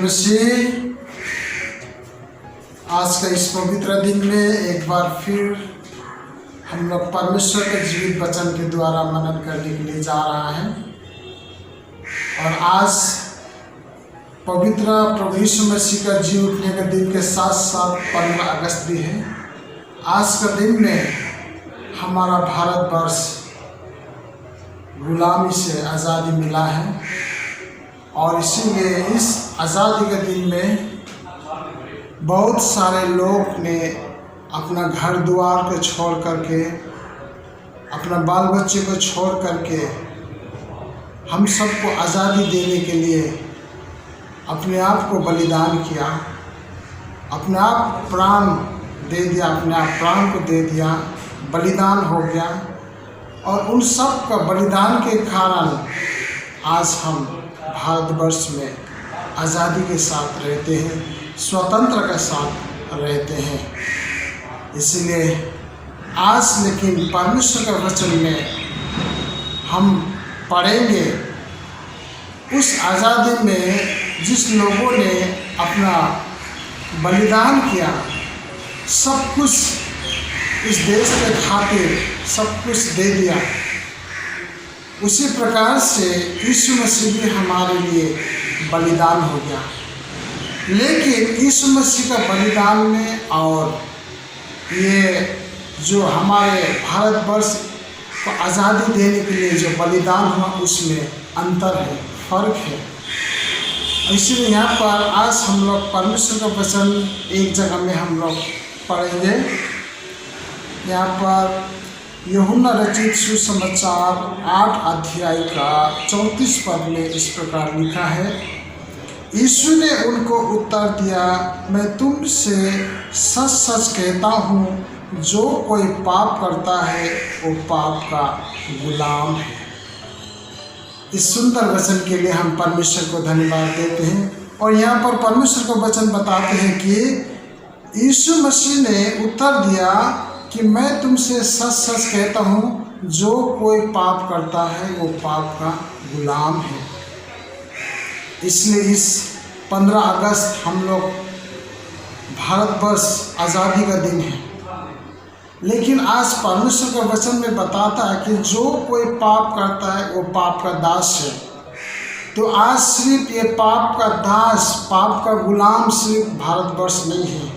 मसीह। आज का इस पवित्र दिन में एक बार फिर हम लोग परमेश्वर के जीवित वचन के द्वारा मनन करने के लिए जा रहा है। और आज पवित्र प्रभु यीशु मसीह का जी उठने के दिन के साथ साथ 15 अगस्त भी है। आज का दिन में हमारा भारतवर्ष गुलामी से आज़ादी मिला है और इसीलिए इस आज़ादी के दिन में बहुत सारे लोग ने अपना घर द्वार को छोड़ करके, अपना बाल बच्चे को छोड़ करके हम सबको आज़ादी देने के लिए अपने आप को बलिदान किया, अपने आप प्राण दे दिया, अपने आप प्राण को दे दिया, बलिदान हो गया। और उन सब का बलिदान के कारण आज हम भारतवर्ष में आज़ादी के साथ रहते हैं, स्वतंत्र के साथ रहते हैं। इसलिए आज लेकिन परमेश्वर के वचन में हम पढ़ेंगे उस आज़ादी में जिस लोगों ने अपना बलिदान किया, सब कुछ इस देश के खातिर सब कुछ दे दिया। उसी प्रकार से यीशु मसीह भी हमारे लिए बलिदान हो गया। लेकिन यीशु मसीह का बलिदान में और ये जो हमारे भारतवर्ष को आज़ादी देने के लिए जो बलिदान हुआ उसमें अंतर है, फर्क है। इसलिए यहाँ पर आज हम लोग परमेश्वर का वचन एक जगह में हम लोग पढ़ेंगे। यहाँ पर यूहन्ना रचित सुसमाचार 8 अध्याय का 34 पद में इस प्रकार लिखा है। यीशु ने उनको उत्तर दिया, मैं तुमसे सच सच कहता हूँ, जो कोई पाप करता है वो पाप का गुलाम है। इस सुंदर वचन के लिए हम परमेश्वर को धन्यवाद देते हैं। और यहाँ पर परमेश्वर का वचन बताते हैं कि यीशु मसीह ने उत्तर दिया कि मैं तुमसे सच सच कहता हूँ, जो कोई पाप करता है वो पाप का गुलाम है। इसलिए इस 15 अगस्त हम लोग भारतवर्ष आज़ादी का दिन है। लेकिन आज परमेश्वर का वचन में बताता है कि जो कोई पाप करता है वो पाप का दास है। तो आज सिर्फ ये पाप का दास, पाप का गुलाम सिर्फ भारतवर्ष नहीं है,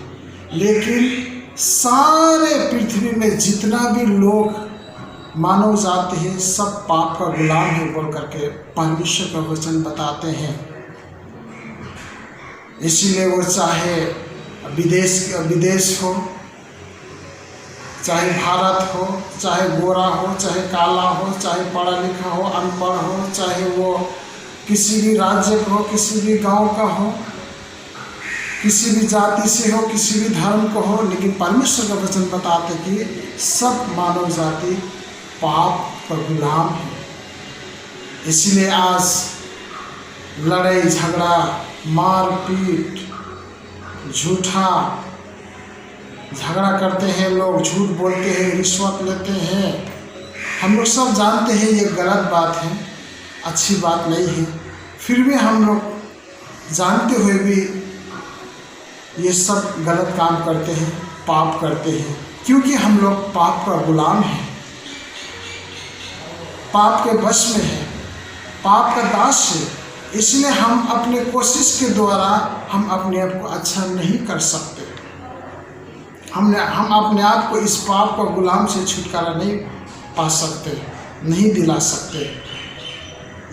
लेकिन सारे पृथ्वी में जितना भी लोग मानव जाति है सब पाप का गुलाम है बोल करके परमेश्वर का वचन बताते हैं। इसीलिए वो चाहे विदेश हो, चाहे भारत हो, चाहे गोरा हो, चाहे काला हो, चाहे पढ़ा लिखा हो, अनपढ़ हो, चाहे वो किसी भी राज्य का हो, किसी भी गांव का हो, किसी भी जाति से हो, किसी भी धर्म को हो, लेकिन परमेश्वर का वचन बताते कि सब मानव जाति पाप का गुलाम है। इसलिए आज लड़ाई झगड़ा, मारपीट, झूठा झगड़ा करते हैं लोग, झूठ बोलते हैं, रिश्वत लेते हैं। हम लोग सब जानते हैं ये गलत बात है, अच्छी बात नहीं है। फिर भी हम लोग जानते हुए भी ये सब गलत काम करते हैं, पाप करते हैं, क्योंकि हम लोग पाप का गुलाम हैं, पाप के वश में हैं, पाप का दास है। इसलिए हम अपने कोशिश के द्वारा हम अपने आप को अच्छा नहीं कर सकते। हम अपने आप को इस पाप का गुलाम से छुटकारा नहीं पा सकते, नहीं दिला सकते।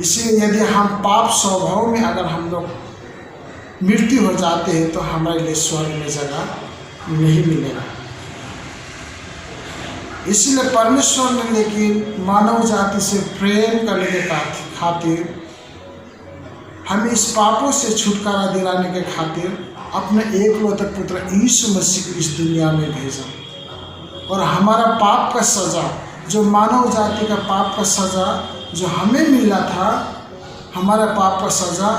इसलिए यदि हम पाप स्वभाव में अगर हम लोग मृत्यु हो जाते हैं तो हमारे लिए स्वर्ग में जगह नहीं मिलेगा। इसलिए परमेश्वर ने लेकिन मानव जाति से प्रेम करने के खातिर, हमें इस पापों से छुटकारा दिलाने के खातिर अपने एकलौते पुत्र यीशु मसीह को इस दुनिया में भेजा। और हमारा पाप का सज़ा, जो मानव जाति का पाप का सज़ा जो हमें मिला था, हमारा पाप का सज़ा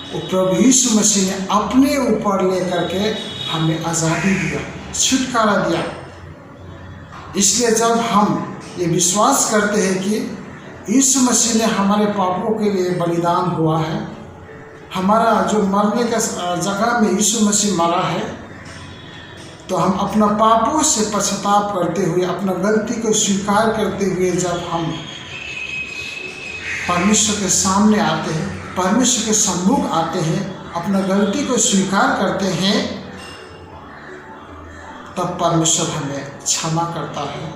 वो प्रभु यीशु मसीह ने अपने ऊपर लेकर के हमें आज़ादी दिया, छुटकारा दिया। इसलिए जब हम ये विश्वास करते हैं कि यीशु मसीह ने हमारे पापों के लिए बलिदान हुआ है, हमारा जो मरने का जगह में यीशु मसीह मरा है, तो हम अपना पापों से पश्चाताप करते हुए, अपना गलती को स्वीकार करते हुए जब हम परमेश्वर के सामने आते हैं, परमेश्वर के सम्मुख आते हैं, अपना गलती को स्वीकार करते हैं, तब परमेश्वर हमें क्षमा करता है।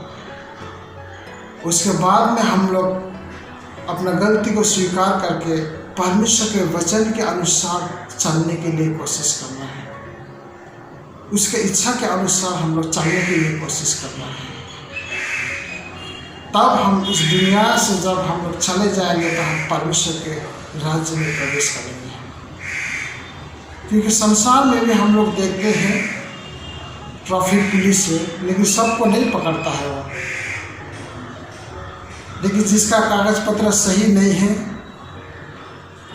उसके बाद में हम लोग अपना गलती को स्वीकार करके परमेश्वर के वचन के अनुसार चलने के लिए कोशिश करना है, उसके इच्छा के अनुसार हम लोग चलने के लिए कोशिश करना है। तब हम इस दुनिया से जब हम लोग चले जाएंगे तो हम परमेश्वर के राज्य में प्रवेश करेंगे। क्योंकि संसार में भी हम लोग देखते हैं ट्रैफिक पुलिस है, लेकिन सबको नहीं पकड़ता है वो। लेकिन जिसका कागज पत्र सही नहीं है,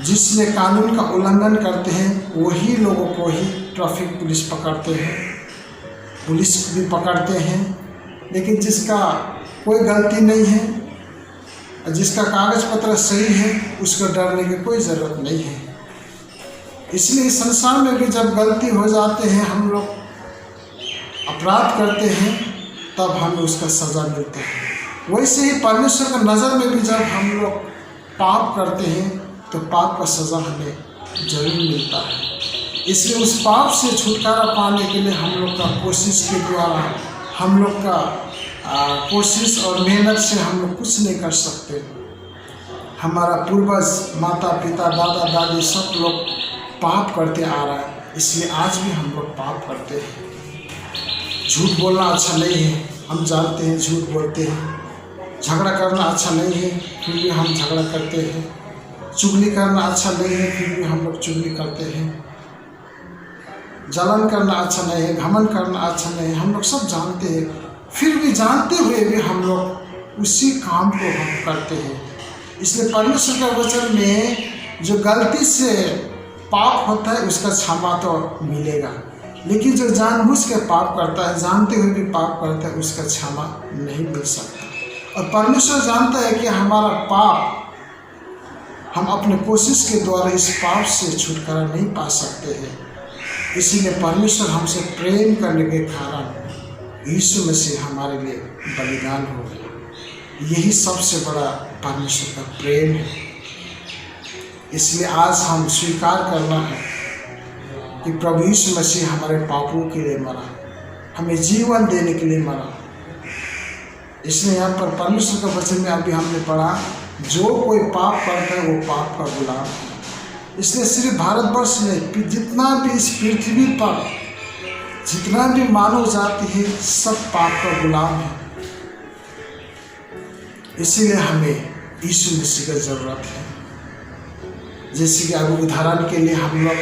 जिसने कानून का उल्लंघन करते हैं, वही लोगों को ही ट्रैफिक पुलिस पकड़ते हैं, पुलिस भी पकड़ते हैं। लेकिन जिसका कोई गलती नहीं है, जिसका कागज पत्र सही है, उसको डरने की कोई ज़रूरत नहीं है। इसलिए संसार में भी जब गलती हो जाते हैं, हम लोग अपराध करते हैं, तब हमें उसका सज़ा मिलता है। वैसे ही परमेश्वर की नज़र में भी जब हम लोग पाप करते हैं, तो पाप का सज़ा हमें जरूर मिलता है। इसलिए उस पाप से छुटकारा पाने के लिए हम लोग का कोशिश के द्वारा, हम लोग का कोशिश और मेहनत से हम लोग कुछ नहीं कर सकते। हमारा पूर्वज, माता पिता, दादा दादी सब लोग पाप करते आ रहा है, इसलिए आज भी हम लोग पाप करते हैं। झूठ बोलना अच्छा नहीं है, हम जानते हैं झूठ बोलते हैं। झगड़ा करना अच्छा नहीं है, फिर भी हम झगड़ा करते हैं। चुगली करना अच्छा नहीं है, फिर भी हम लोग चुगली करते हैं। जलन करना अच्छा नहीं है, घमंड करना अच्छा नहीं है, हम लोग सब जानते हैं। फिर भी जानते हुए भी हम लोग उसी काम को हम करते हैं। इसलिए परमेश्वर का वचन में जो गलती से पाप होता है, उसका क्षमा तो मिलेगा। लेकिन जो जानबूझ के पाप करता है, जानते हुए भी पाप करता है, उसका क्षमा नहीं मिल सकता। और परमेश्वर जानता है कि हमारा पाप, हम अपने कोशिश के द्वारा इस पाप से छुटकारा नहीं पा सकते हैं। इसीलिए परमेश्वर हमसे प्रेम करने के कारण यीशु मसीह हमारे लिए बलिदान हो गया। यही सबसे बड़ा परमेश्वर का प्रेम है। इसलिए आज हम स्वीकार करना है कि प्रभु यीशु मसीह हमारे पापों के लिए मरा, हमें जीवन देने के लिए मरा। इसलिए यहाँ पर परमेश्वर का वचन में अभी हमने पढ़ा, जो कोई पाप करता है वो पाप का गुलाम है। इसलिए सिर्फ भारतवर्ष में, जितना भी इस पृथ्वी पर जितना भी मानव जाति है, सब पाप का गुलाम है। इसीलिए हमें यीशु मसीह की ज़रूरत है। जैसे कि अभी उदाहरण के लिए हम लोग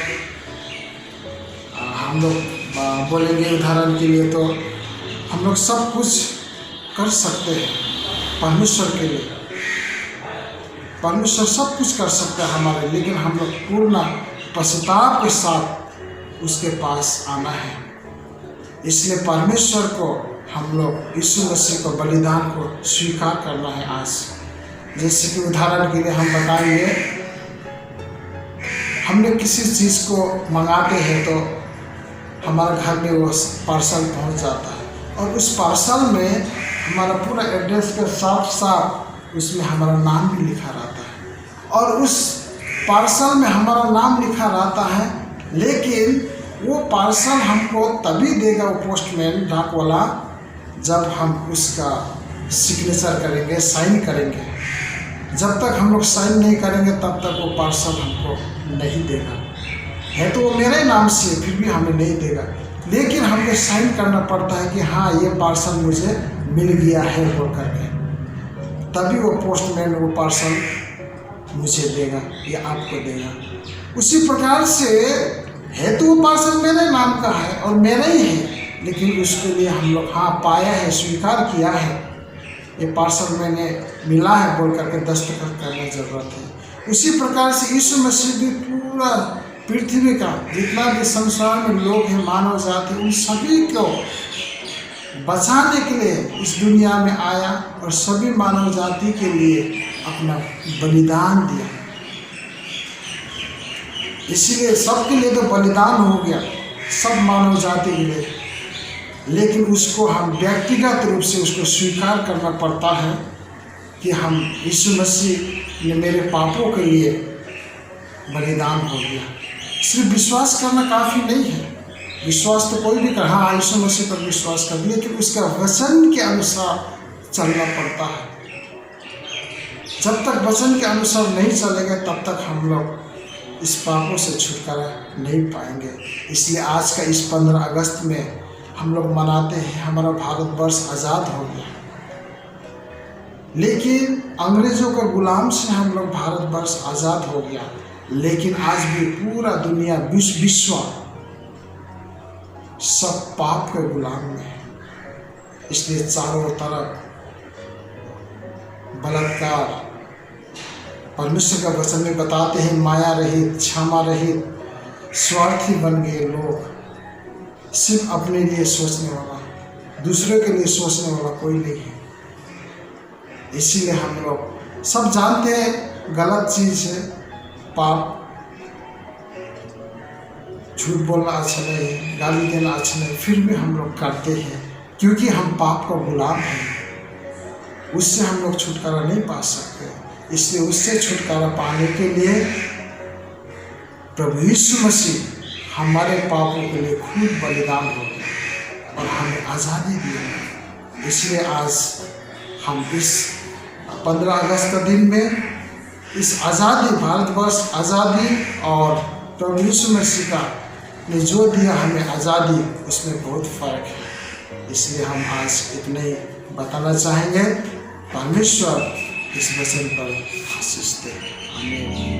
बोलेंगे, उदाहरण के लिए तो हम लोग सब कुछ कर सकते हैं परमेश्वर के लिए। परमेश्वर सब कुछ कर सकता है हमारे, लेकिन हम लोग पूर्ण पश्चाताप के साथ उसके पास आना है। इसलिए परमेश्वर को हम लोग यीशु मसीह को बलिदान को स्वीकार करना है आज। जैसे कि उदाहरण के लिए हम बताएंगे, हमने किसी चीज़ को मंगाते हैं तो हमारे घर में वो पार्सल पहुंच जाता है, और उस पार्सल में हमारा पूरा एड्रेस के साथ साथ उसमें हमारा नाम भी लिखा रहता है। और उस पार्सल में हमारा नाम लिखा रहता है, लेकिन वो पार्सल हमको तभी देगा वो पोस्टमैन, डाक वाला, जब हम उसका सिग्नेचर करेंगे, साइन करेंगे। जब तक हम लोग साइन नहीं करेंगे तब तक वो पार्सल हमको नहीं देगा। है तो वो मेरे नाम से, फिर भी हमें नहीं देगा। लेकिन हमें साइन करना पड़ता है कि हाँ, ये पार्सल मुझे मिल गया है बोल करके, तभी वो पोस्टमैन वो पार्सल मुझे देगा या आपको देगा। उसी प्रकार से है तो वो पार्सल मेरे नाम का है और मेरा ही है, लेकिन उसके लिए हम लोग हाँ पाया है, स्वीकार किया है, ये पार्सल मैंने मिला है बोल करके दस्तखत करना ज़रूरत है। उसी प्रकार से यीशु मसीह भी पूरा पृथ्वी का जितना भी संसार में लोग हैं, मानव जाति, उन सभी को बचाने के लिए इस दुनिया में आया और सभी मानव जाति के लिए अपना बलिदान दिया। इसीलिए सबके लिए तो बलिदान हो गया, सब मानव जाति के लिए, लेकिन उसको हम व्यक्तिगत रूप से उसको स्वीकार करना पड़ता है कि हम यीशु मसीह ने मेरे पापों के लिए बलिदान हो गया। सिर्फ विश्वास करना काफ़ी नहीं है। विश्वास तो कोई भी कर, हाँ यीशु मसीह पर विश्वास कर, लेकिन उसका वचन के अनुसार चलना पड़ता है। जब तक वचन के अनुसार नहीं चलेंगे तब तक हम लोग इस पापों से छुटकारा नहीं पाएंगे। इसलिए आज का इस 15 अगस्त में हम लोग मनाते हैं हमारा भारतवर्ष आज़ाद हो गया, लेकिन अंग्रेज़ों के गुलाम से हम लोग भारतवर्ष आज़ाद हो गया, लेकिन आज भी पूरा दुनिया विश्व सब पाप के गुलाम में है। इसलिए चारों तरफ बलात्कार, परमेश्वर का वचन में बताते हैं माया रहित, क्षमा रहित, स्वार्थी बन गए लोग। सिर्फ अपने लिए सोचने वाला, दूसरे के लिए सोचने वाला कोई नहीं है। इसीलिए हम लोग सब जानते हैं गलत चीज़ है, पाप, झूठ बोलना अच्छा नहीं, गाली देना अच्छा नहीं, फिर भी हम लोग करते हैं क्योंकि हम पाप का गुलाम हैं। उससे हम लोग छुटकारा नहीं पा सकते। इसलिए उससे छुटकारा पाने के लिए प्रभु यीशु मसीह हमारे पापों के लिए खुद बलिदान हो गए और हमें आज़ादी दी। इसलिए आज हम इस 15 अगस्त का दिन में इस आज़ादी, भारतवर्ष आज़ादी और प्रभु यीशु मसीह का ने जो दिया हमें आज़ादी, उसमें बहुत फ़र्क है। इसलिए हम आज इतना ही बताना चाहेंगे। परमेश्वर इस वचन पर आशीष दे। आमीन।